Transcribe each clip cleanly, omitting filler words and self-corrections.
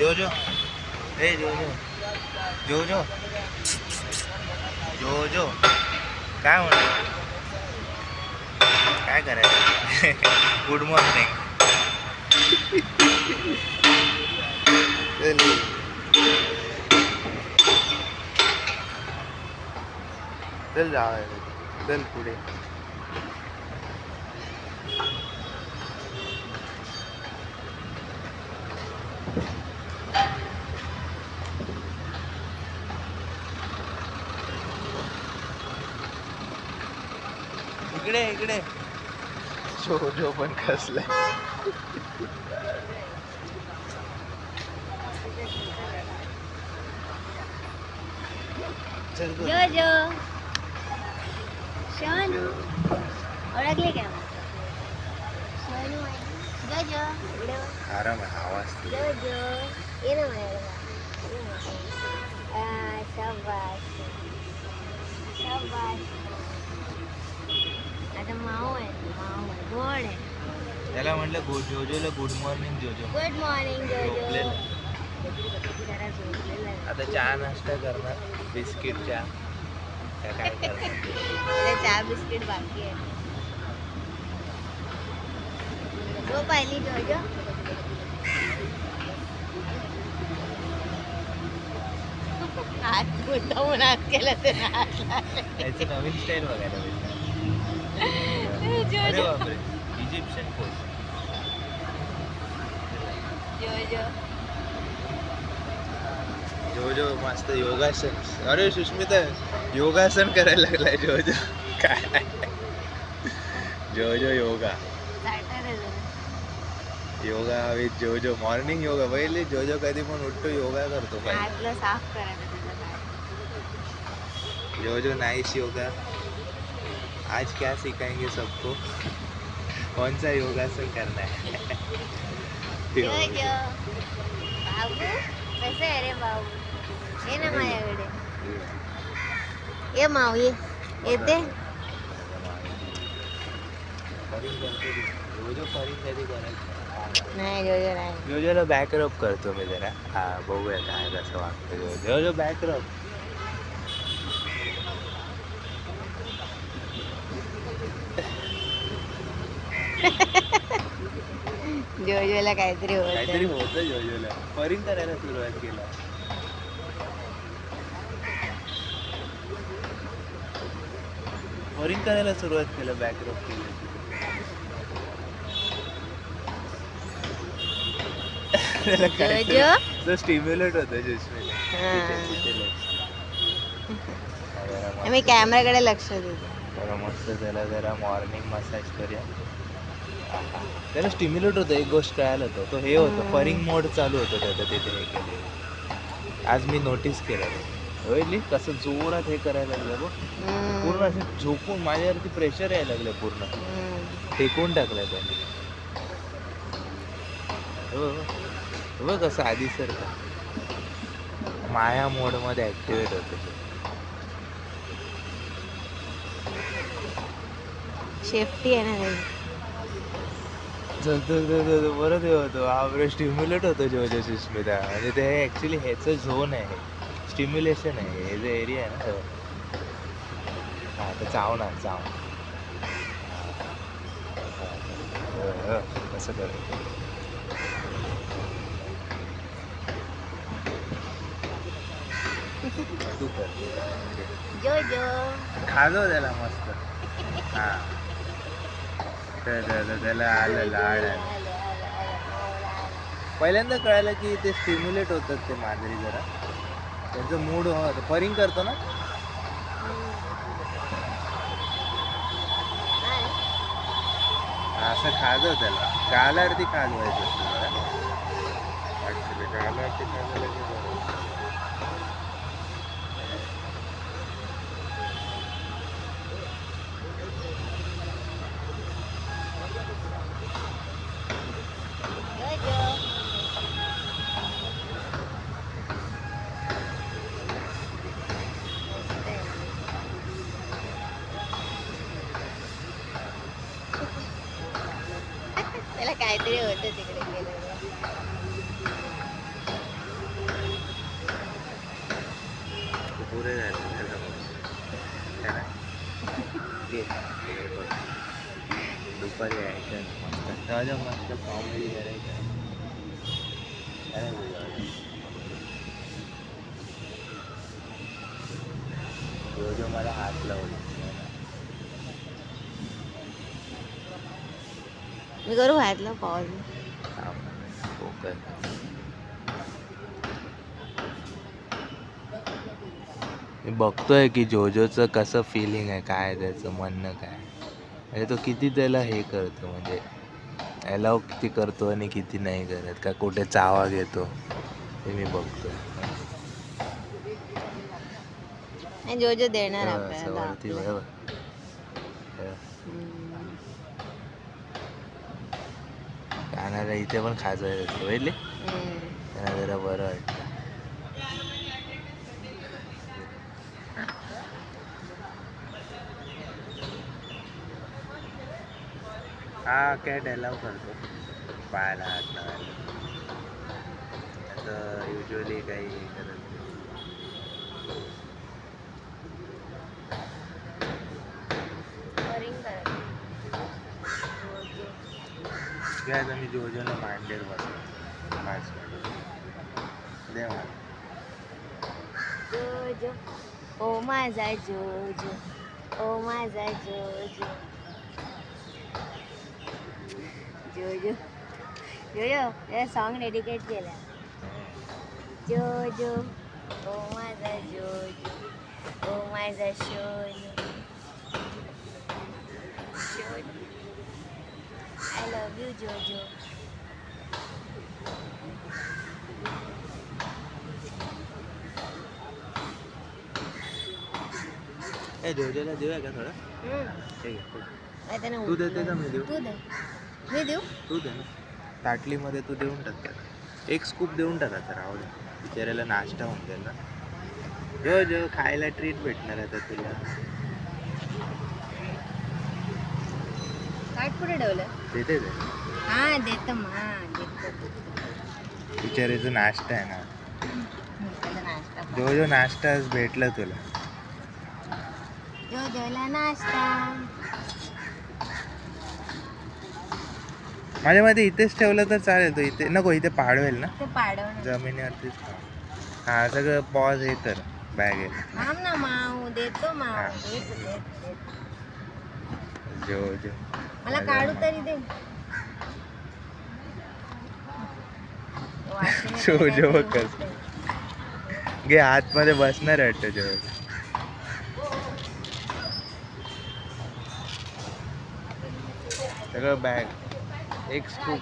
जोजो ए जोजो जोजो जोजो काय म्हणतो काय करायचं गुड मॉर्निंग चल जा चल पुढे इकडे इकडे जो पण कसलाय जोजो शोन ओळखले का सोनू जोजो आराम आहे आवाज जोजो ये ना शाबाश शाबाश आता माऊ आहे गोड आहे त्याला म्हटलं जोजोला गुड मॉर्निंग जोजो गुड मॉर्निंग जोजो झोपलेला जरा झोपलेला आहे. आता चहा नाश्ता करणार बिस्किट चहा काय करणार आता चहा बिस्किट बाकी आहे जो पाहिली जोजो हात मुद्दामून हात केला ते याचं नवीन स्टाईल बघायला भेटलं अरे बापरे इजिप्शियन पोस्ट जोजो जोजो मस्त योगासन अरे सुष्मिता योगासन करायला लागलाय जोजो काय जोजो योगा योगा विथ जोजो मॉर्निंग योगा पहिले जोजो कधी पण उठतो योगा करतो हातला साफ करायचं जोजो नाइस योगा आज क्या सिखाएंगे सबको कौन सा योगासन करना है जोजो बाबू कसं आहे रे बाबू ये ना माझ्याकडे ये माऊ ये येते जोजो फरिंग कधी करायचं नाही जोजो नाही जोजोला बॅकअप करतो मी जरा हा बघूया काय कसं वाटतं जोजो बॅकअप जोजोला काहीतरी काहीतरी होत होतं जोजोला फरिंग करायला सुरुवात केला फरिंग करायला सुरुवात केलं बॅकअप केलं जोजो स्टिम्युलेट होतं सुष्मिला मी कॅमेराकडे लक्ष देते जरा मस्त त्याला जरा मॉर्निंग मसाज करूया त्याला स्टिम्युलेट होतं एक गोष्ट कळायला होतं तो हे होतं फरिंग मोड चालू होतं त्याचं तिथे हे केले आज मी नोटीस केलं होईल कसं जोरात हे करायला लागलं बघ पूर्ण असं झोपून माझ्यावरती प्रेशर यायला लागलं पूर्ण टेकून टाकलंय त्यांनी बघ कसं आधी सर माया मोडमध्ये ॲक्टिवेट होते सेफ्टी आहे ना परत हे होतो हा स्टिम्युलेट होतो जोजो सुष्मिता म्हणजे ते ॲक्च्युली ह्याचं झोन आहे स्टिम्युलेशन आहे हे जे एरिया आहे ना हा तर चावणार चाव कसं करतो तू कर जोजो खाजो त्याला मस्त हा त्याला आलं लाड आहे पहिल्यांदा कळालं की ते स्टिम्युलेट होतात ते मांजरी जरा त्यांचं मूड फरिंग करतो ना असं खाजव त्याला गालावरती खाजवायचं ऍक्च्युली गालावरती खाजवलं की त्याला काहीतरी होतं तिकडे गेलं पुरे झाले त्याला बघ. है ना? ते हे बघ. दुपारी यायचं मस्त ताजा मस्त कॉमेडी करायचं. अरे बाबा. जो मला हात लावला मी करू घातलं पॉज. मी बघतोय की जोजोचं कसं फिलिंग आहे, काय त्याचं म्हणणं काय म्हणजे तो किती त्याला हे करतो, म्हणजे अलाव किती करतो आणि किती नाही करत, का कुठे चावा घेतो हे मी बघतोय. जो जो देणार आपल्याला वरती बरोबर. कानाला इथे पण खाजवायचं असतं पहिले, त्यांना जरा बरं वाटतं. हा कॅट अलाव करतो पायाला हात लावायला, आता युजली काही हे करत नाही. काय आता मी जोजोला मांडीवर बसलो माझ्याकडे देवा. जोजो ओ माझा जोजो, ओ माझा जोजो. जोजो जोजो हे सॉन्ग डेडिकेट केलं. जोजो ओ माझा जोजो, ओ माझा Shojo. I love you, Jojo. ए जोजोला देऊया का थोडं? ठीक आहे. तू देते का मी देऊ? तू दे. मी देऊ? तू दे ना. ताटलीमध्ये तू देऊन टाक त्याला. एक स्कूप देऊन टाका तर राहू दे. बिचाऱ्याला नाश्ता होऊन जाईल ना. जो खायला ट्रीट भेटणार आता तुला. ताट कुठे ठेवलं? देते ते. हा देतो देतो. बिचाऱ्याचा नाश्ता आहे ना. नाश्ता जो नाश्ता भेटला तुला. जोजोला नाश्ता. माझ्या मध्ये इथेच ठेवलं तर चालेल. तो इथे नको, इथे पाडवेल ना ते पाडवणं. जमिनीवरतीच. हा सगळं पॉज हे कर बॅग थांब ना माऊ, देतो माऊ. देत. जो मला काढू तरी दे. जो कस घे आतमध्ये बसणार वाटतं जो. सगळं बॅग एक स्कूप.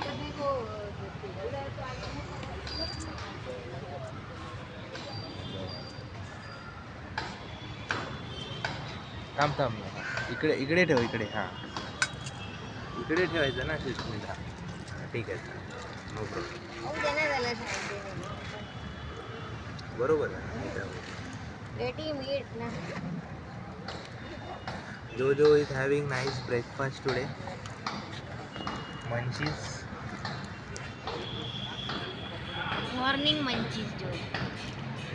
थांब इकडे ठेव इकडे. हा इकडे ठेवायचं ना सुष्मिता. ठीक आहे नो प्रॉब्लेम. बरोबर आहे. रेडीमेड ना. Jojo is having nice breakfast today. Munchies. Morning munchies जोजो.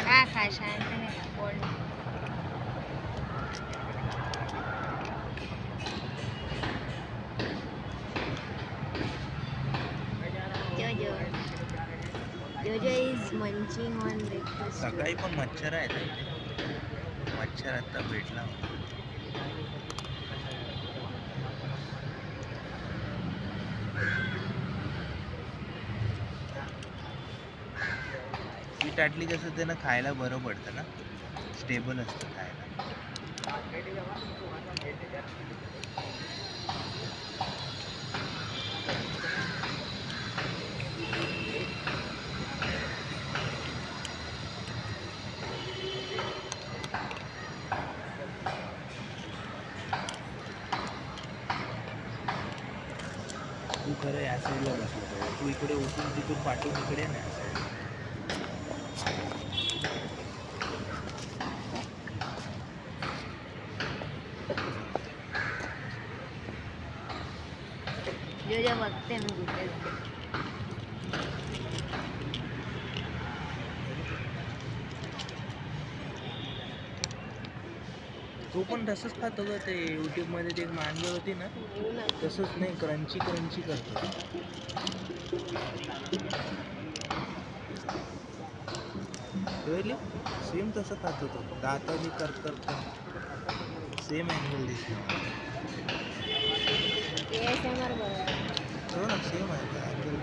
खा शांतने पोट. Jojo is munching on breakfast. सकाळी पण मच्छर आहेत इथे. मच्छर आता भेटला. ही टाटली कसं त्यांना खायला बरं पडतं ना, स्टेबल असतं खायला. तू खरं या साईडला बसला पाहिजे. तू इकडे उचलून तिथून पाठवून इकडे ना या साईडला. जोजो बघते मी कुठे. तो पण तसंच खातो का ते युट्यूब मध्ये ते एक मांजर होती ना हो ना. तसंच नाही क्रंची क्रंची करतो सेम तसं खातो तो दाताने कर सेम अँगल दिसतो ASMR बनवतो. हो ना सेम आहे का अँगल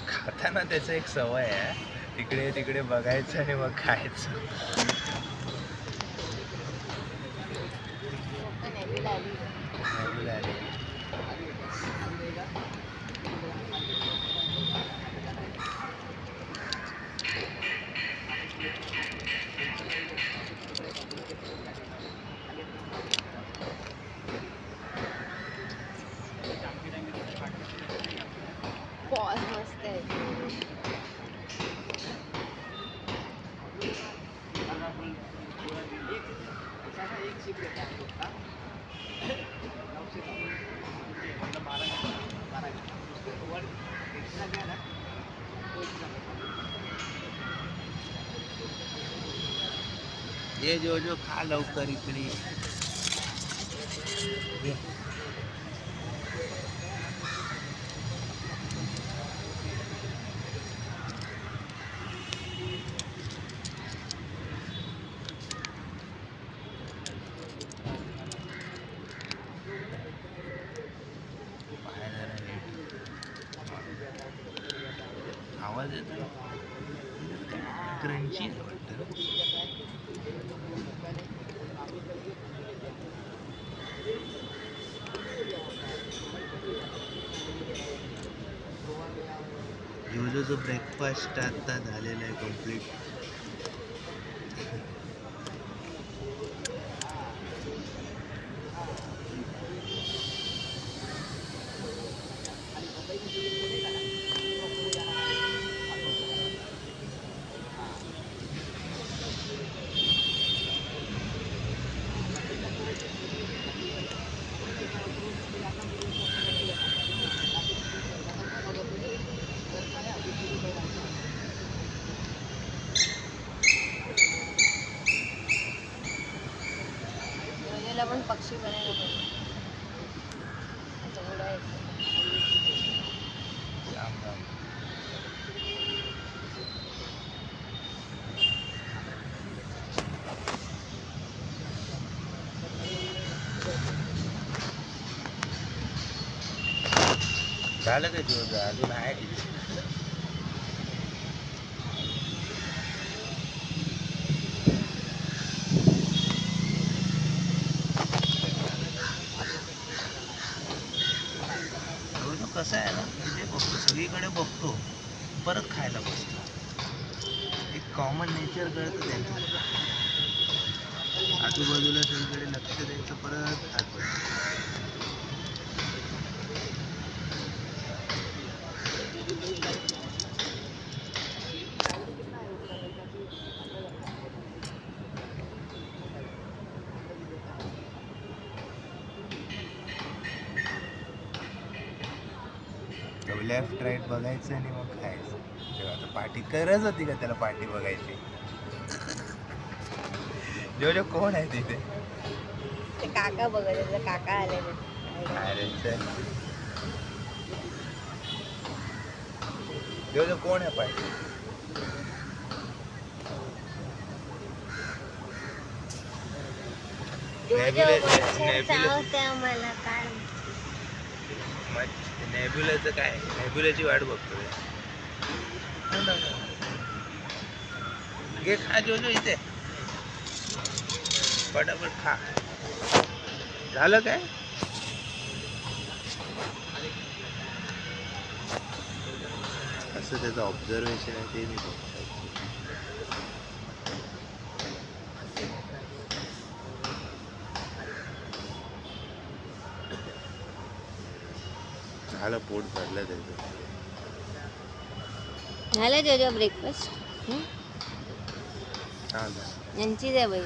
खाताना त्याचं एक सवय आहे इकडे तिकडे बघायचं आणि मग खायचं पॉज मस्त आहे. ये जो खा लवकर इकडे ये. आवाज येतो क्रंची वाटतं जो ब्रेकफास्ट आता झालेला आहे कम्प्लीट पण पक्षी बनायला पाहिजे. आता उडायचं. झालं का दिवस अजून आहे तिथे कसं आहे ना तिथे बघतो सगळीकडे बघतो परत खायला बसतो एक कॉमन नेचर कळतं त्यांचं आजूबाजूला सगळीकडे लक्ष द्यायचं परत खात बसतो लेफ्ट राईट बघायचं आणि मग खायचं तेव्हा आता पाठी गरज होती का त्याला पाठी बघायची जो कोण आहे तिथे ते काका बघत काका आले अरे जो कोण आहे पाठी मला काय नेब्युलाचं काय नेब्युलाची वाट बघतोय. घे खा जो इथे पटापट खा. झालं काय असं त्याचं ऑब्झर्वेशन आहे ते मी बघतो. झालं पोट भरलं त्याचं. झालं जोजो ब्रेकफास्ट चालेल यांचीच आहे बाई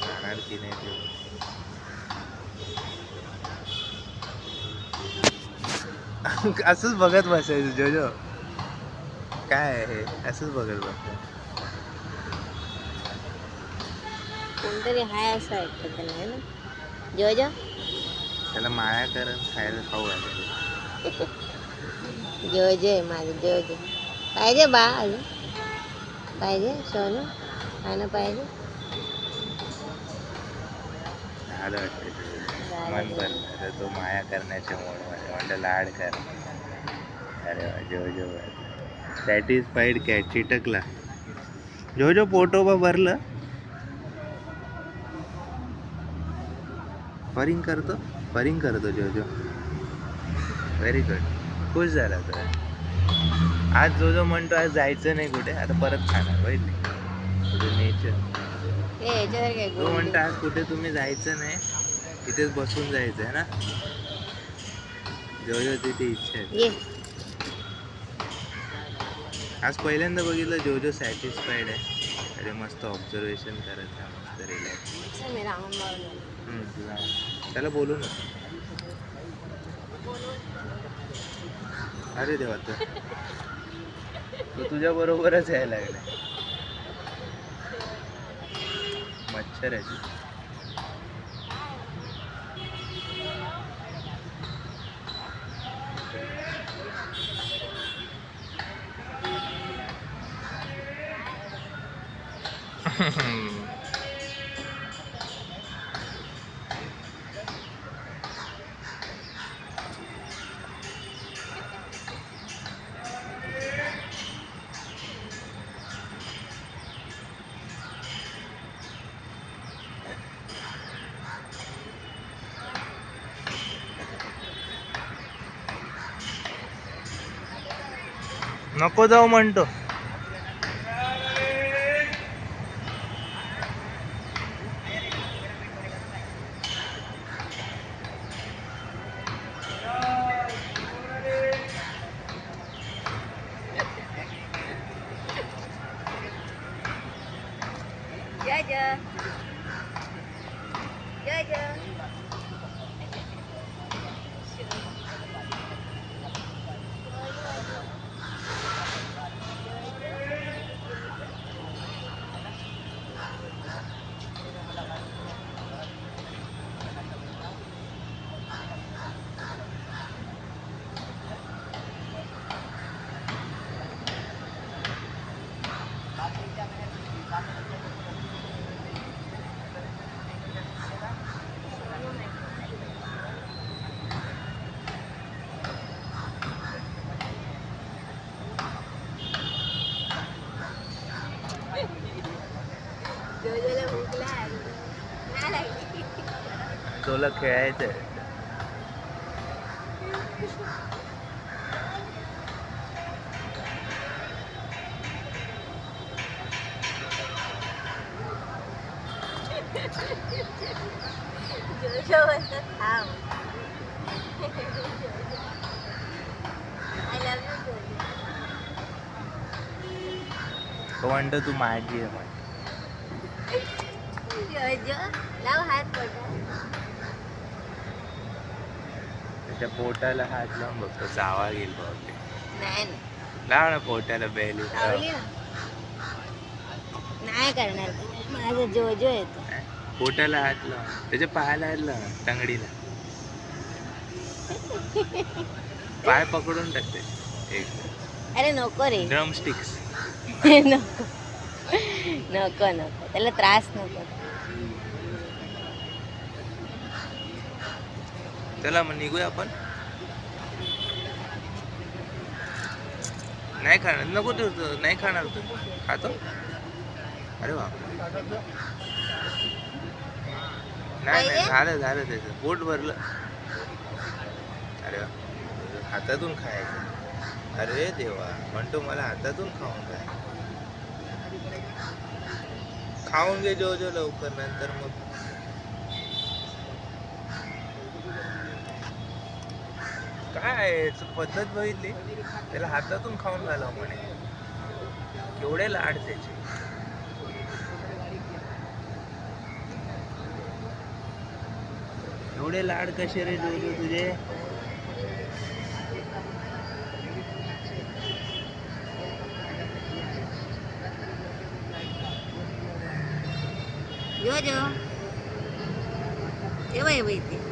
खाणार की नाही ते असंच बघत बसायचं जोजो. काय आहे हे असंच बघत बसायचं. कोणतरी हाय असं ऐकतं त्याला आहे ना जोजो. त्याला माया करून खायला खाऊ घालायचं. जोजो आहे माझं जोजो. पाहिजे बा अजून पाहिजे सोनू खाणं पाहिजे. झालं वाटतं मन भरलं. आता तो माया करण्याच्या मोडमध्ये म्हणलं लाड कर. अरे वा जोजो सॅटिस्फाईड कॅट चिटकला. जोजो पोटोबा भरलं. फरिंग करतो जोजो. Very good. खुश झाला तर. आज जोजो म्हणतो आज जायचं नाही कुठे आता परत खाणार बघितली नेचर. ए याच्यावर काय तो म्हणतो आज कुठे तुम्ही जायचं नाही इथेच बसून जायचं आहे ना. जोजो तिथे इच्छा आहे. ये आज पहिल्यांदा बघितलं जोजो सॅटिस्फाईड आहे. अरे मस्त ऑब्झर्वेशन करत आहे मस्त रिलॅक्स. अच्छा मेरा आम बावला. त्याला बोलू ना. अरे देवा तो तुझ्या बरोबरच यायला लागला. मच्छर आहे. नको जाऊ म्हणतो. तुला खेळायचंय. तो म्हणतो तू माझी आहे म्हण. त्याच्या पोटाला हात लावून बघतो जावा घेईल बहुतेक. लाव ना पोटाला बेली. नाही करणार माझा जोजो येतो. पोटाला हात लाव त्याच्या पायाला हात लाव टंगडीला. पाय पकडून टाकते एक. अरे नको रे ड्रम स्टिक्स. नको नको नको त्याला त्रास नको. चला मग निघूया आपण. नाही खाणार नको तू, नाही खाणार तू, खातो. अरे वा, नाही नाही झालं झालं त्याचं पोट भरलं. अरे वा, हातातून खायचं. अरे देवा, म्हणतो मला हातातून खाऊन काय. खाऊन घे जो जो लवकर, नंतर मग काय पद्धत बघितली, त्याला हातातून खाऊन झालं म्हणे. केवढे लाड त्याचे. एवढे लाड कसे रे जोजो तुझे. जोजो ये बाई बाई ते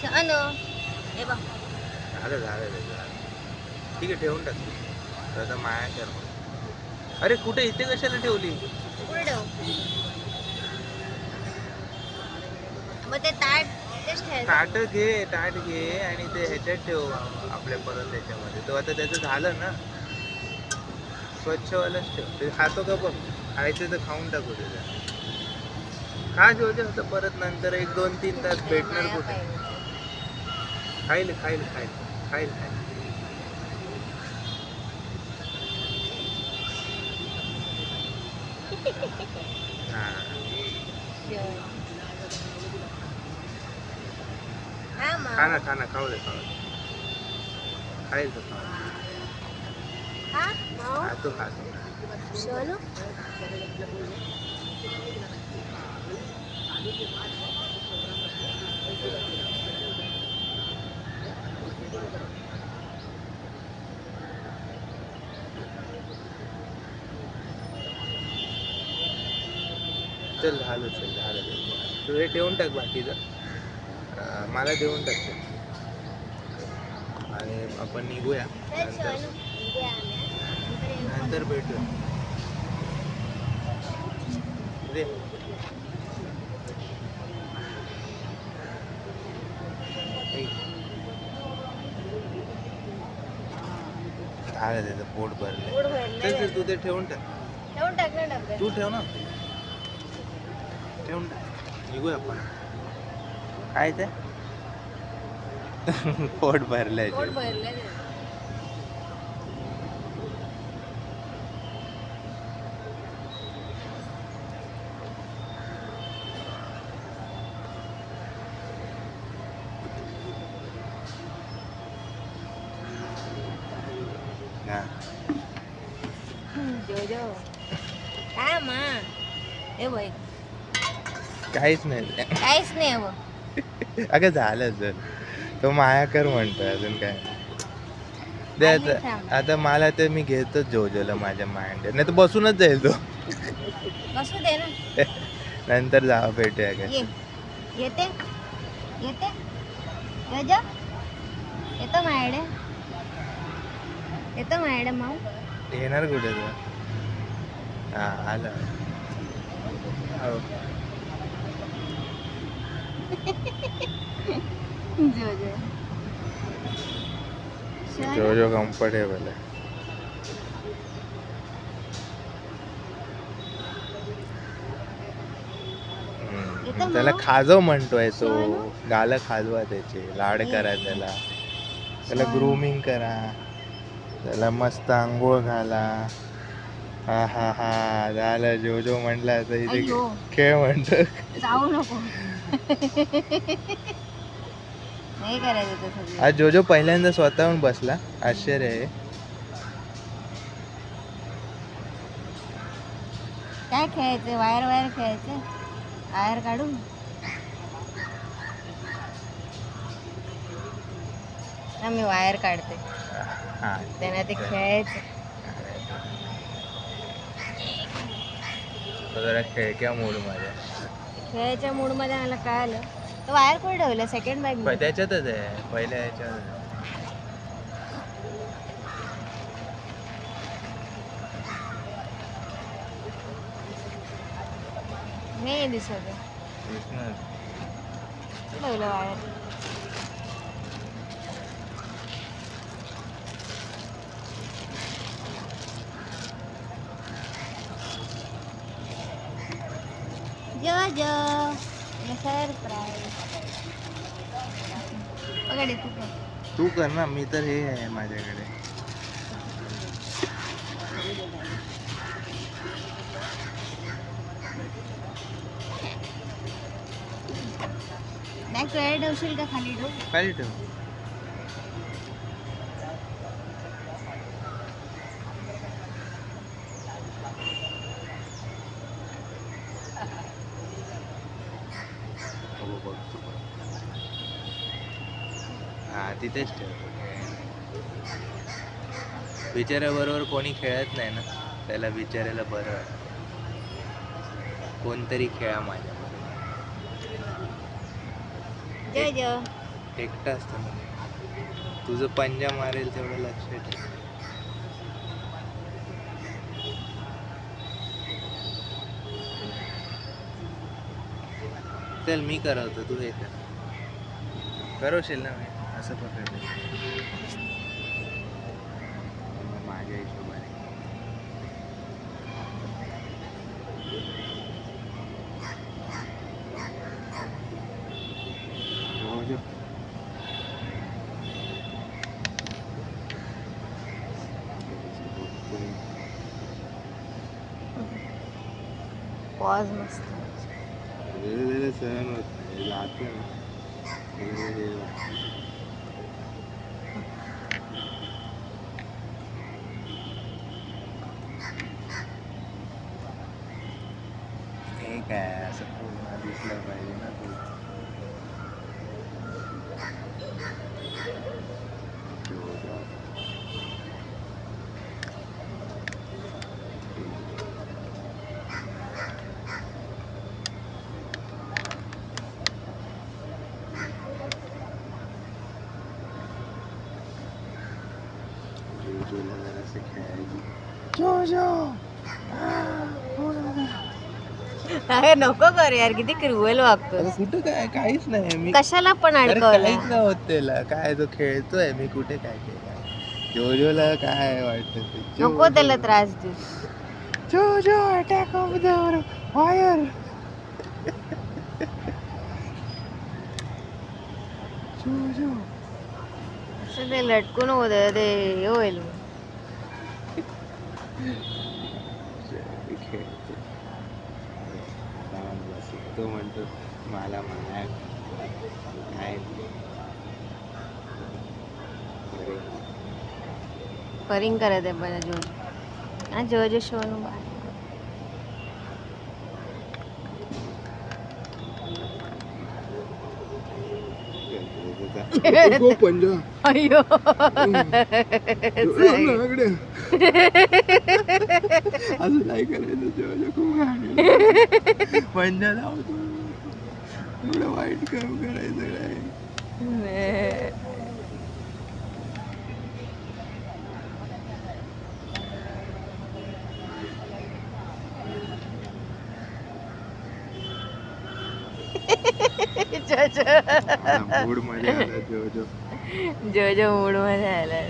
सोनू हे बघ. झालं झालं झालं. ठीक आहे ठेवून टाक तर आता माया कर मग. अरे कुठे इथे कशाला ठेवली. कुठे ठेवू मग ते ताट तेच ठेवायचं. ताट घे आणि ते ह्याच्यात ठेव आपल्या परत त्याच्यामध्ये. तो आता त्याचं झालं ना, स्वच्छवालंच ठेव. ते खातो का बघ, खायचं तर खाऊन टाकू त्याचा. खा जेवढे होतं परत नंतर 1 2 3 तास भेटणार कुठे. खाईल खाईल खाईल खाईल खाईल. हां खाना खाना खाऊ दे खाऊ दे. खाईल तो खातो खातो. सोनू चल झालं तू हे ठेवून टाक बाकीचं. मला देऊन टाक ते. आणि आपण निघूया नंतर भेटू. दे झालं त्याचं पोट भरलं. चल तू ते ठेवून टाक. तू ठेव ना, ठेवून टाक. निघूया आपण. काय ते पोट भरलंय. जोजो काय मा हे बाई काहीच नाही. काहीच नाही बघ. अगं झालं सर, तो माया कर म्हणतोय अजून काय. दे आता मला तर मी घेतोच जोजोला माझ्या माइंड. नाही तर बसूनच जाईल तो. बसू दे ना, नंतर जावं भेटूया काय. येते येते जोजो येतो माझ्याकडे, येतो माझ्याकडे माऊ. येणार कुठे तू. हा आलं. हो जोजो जोजो कम्फर्टेबल आहे. त्याला खाजव म्हणतोय तो. गालं खाजवा त्याचे, लाड करा त्याला ग्रूमिंग करा, त्याला मस्त आंघोळ घाला. हा हा हा झालं. जोजो म्हटलं तर इथे खेळ म्हणतो. जाऊ नको. नाही करायचं तसं. आज जोजो पहिल्यांदा स्वतःहून बसला. आश्चर्य आहे. काय खेळायचं, वायर खेळायचं. वायर काढून मी वायर काढते. त्यांना ते खेळायचं. जरा खेळक्या मूड मध्ये, खेळायच्या मूड मध्ये मला कळालं. तो वायर कुठे ठेवलं सेकंड बॅग त्याच्यातच आहे पहिल्या ह्याच्यात. नाही दिसत आहे. दिसणार. ठेवलं वायर. जो सरप्राईज. पकडे तू पण. तू कर ना, मी तर हे आहे माझ्याकडे. बॅग तुझ्या ठेवशील का खाली ठेवू? खाली ठेव. हा तिथेच ठेव. बिचाऱ्याबरोबर कोणी खेळत नाही ना, त्याला बिचाऱ्याला बरं वाटतं. कोणतरी खेळा माझ्या. जो एकटा असतो ना, तुझं पंजा मारेल तेवढं लक्ष ठेव. चल मी करवतो, तू हे कर. करवशील ना मी असं पकडलं माझ्या हिशोबाने. हो जो. पॉज मस्त. सहन होत नाही, जाते ना. हे काय असं पूर्ण दिसलं पाहिजे ना तू. अरे नको कर यार, किती क्रुएल वागतो. कुठं काय, काहीच नाही मी. कशाला पण अरे अडकवलं. काहीच नाही होत त्याला. काय तो खेळतोय, मी कुठे काय केलं. जोजोला काय वाटतं ते. नको त्याला त्रास देऊ. जोजो अटॅक ऑफ द फायर. जोजो असं ते लटकून होत ते हे होईल. खेळतो. तो म्हणतो मला म्हणाय काय परिंग करत आहे पण जो हा जो शोनू बा. पंजा. अय्यो असं नाही करायचं. जेव्हा खूप पंजा लावतो. एवढं वाईट काम करायचं नाही. मूड मध्ये आला जोजो. जो मूड मध्ये आला.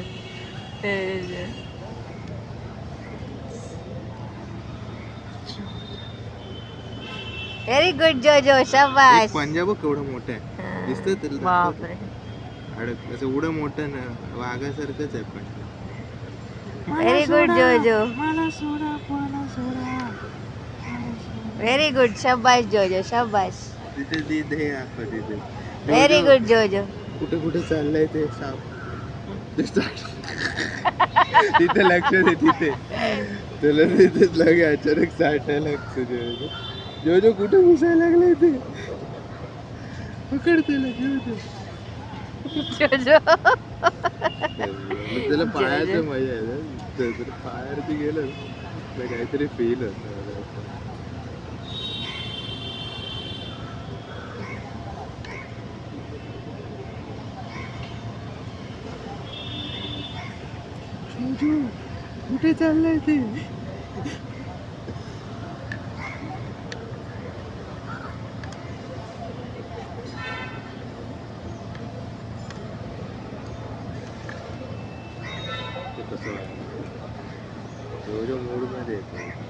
व्हेरी गुड जोजो, शाबाश. पंजाब केवढं मोठं आहे दिसतं तुला. बापरे. असं एवढं मोठं ना, वाघासारखंच आहे पण. व्हेरी गुड जोजो. व्हेरी गुड, शाबाश जोजो, शाबाश. तिथे तिथे आपण तिथे. व्हेरी गुड जोजो. कुठे कुठे चाललंय ते साप. तिथे लक्ष दे. तिथे तुला तिथेच लगे अचानक साठायला लागतं. जोजो जोजो कुठे घुसायला लागले ते. पकड त्याला जोजो. जोजो त्याला पायाचं मजा आहे. पायावरती गेलं तर काहीतरी फील होत. कुठे चाललंय ते. मध्ये येतो.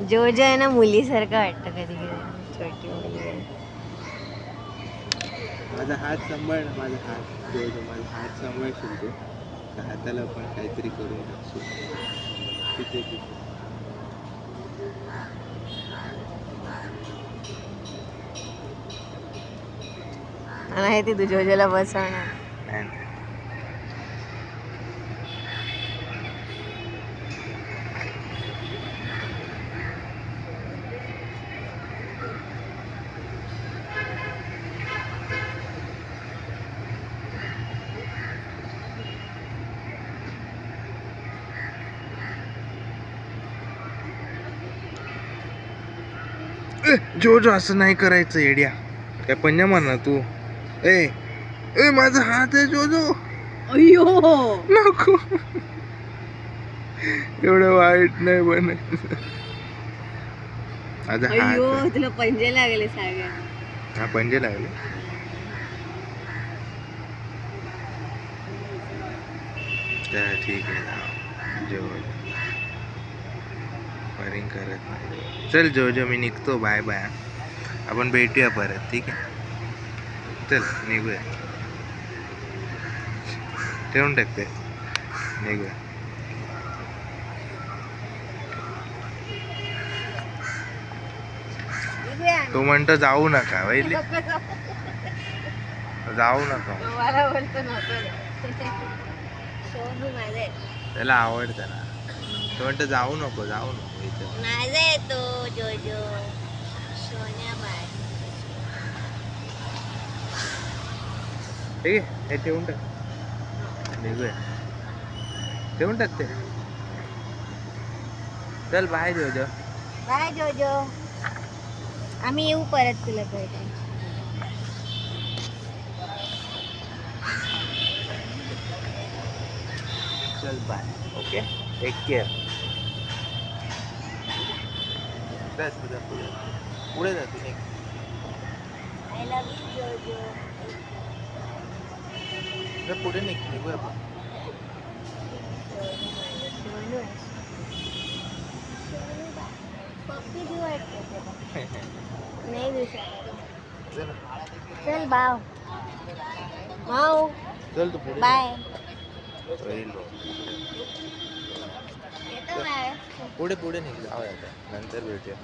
जोजो आहे ना मुलीसारखं वाटतं कधी कधी, छोटी मुली आहे. माझा हात सांभाळ ना, माझा हात जोजो, माझा हात सांभाळशील तू. त्या हाताला पण काहीतरी करून टाकशील. तिथे तिथे आहे ती जोजोला बसवणार. नाही नाही. जोजो असं नाही करायचं येड्या. काय पंजा मारणार तू? ए ए माझा हात आहे जोजो. अय्यो नको, एवढं वाईट नाही बनायचं. माझा हात अय्यो आहे. तुला पंजे लागले सगळ्या. हा पंजे लागले. तर ठीक आहे जोजो परिंग करत नाही. चल जोजो मी निघतो. Bye bye. आपण भेटूया परत. ठीक आहे चल निघूया. ठेवून टाकते. निघूया. तो म्हणतो जाऊ नका वैली, जाऊ नका. मला बोलतो नको. सोनू माझा आहे. त्याला आवडतं ना. तो म्हणतो जाऊ नको जाऊ नको इथं. माझा आहे तो जोजो. सोन्या बाय. ठीक आहे हे ठेवून टाक. निघूया. ठेवून टाकते. चल बाय जोजो. बाय जोजो. आम्ही येऊ परत तुला भेटायला. चल बाय. Okay take care. बस तुझा पुढे पुढे जा तू. आय लव्ह यू जोजो. पुढे निघूया आपण. सोनू आहे. पप्पी देऊ वाटतं त्याला. नाही देऊ शकत. चल चल बाव. माऊ चल तू पुढे. बाय. येतो बाय. पुढे पुढे निघ. जाऊया आता नंतर भेटूया.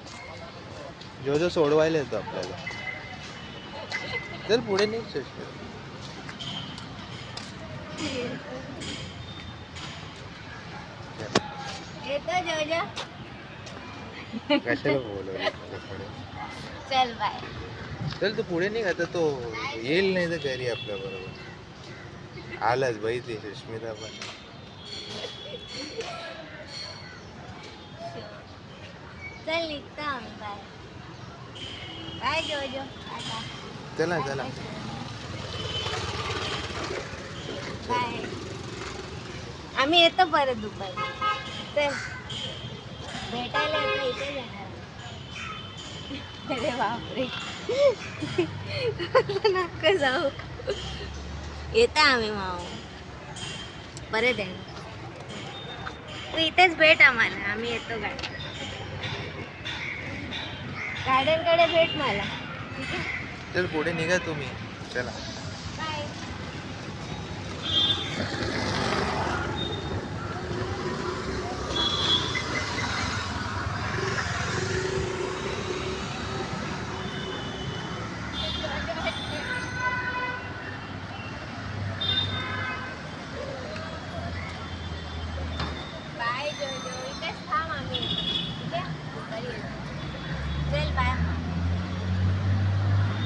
जोजो सोडवायला येतो आपल्याला. चल पुढे निघ. येतो जोजो. कशाला बोलवलं पुढे. चल बाय. चल तू पुढे निघ. आता तो येईल नाही तर घरी आपल्या बरोबर. आलाच बाई ती सुष्मिता पण. चल निघतो आम्ही. बाय बाय जोजो. आता चला चला. बाय. आम्ही येतो परत दुपारी. चल भेटायला येतो. इथे जाणार. अरे बापरे. नका जाऊ. येतो आम्ही माऊ. परत आहे. तू इथेच भेट आम्हाला. आम्ही येतो गार्डनकडे भेट मला. ठीक आहे. चल पुढे निघा तुम्ही. चला. बाय. बाय जोजो. इथेच थांब आम्ही. ठीक आहे. दुपारी येतो. चल बाय.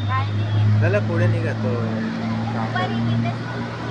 बाय. चला पुढे निघा तो. दुपारी इथेच थांब.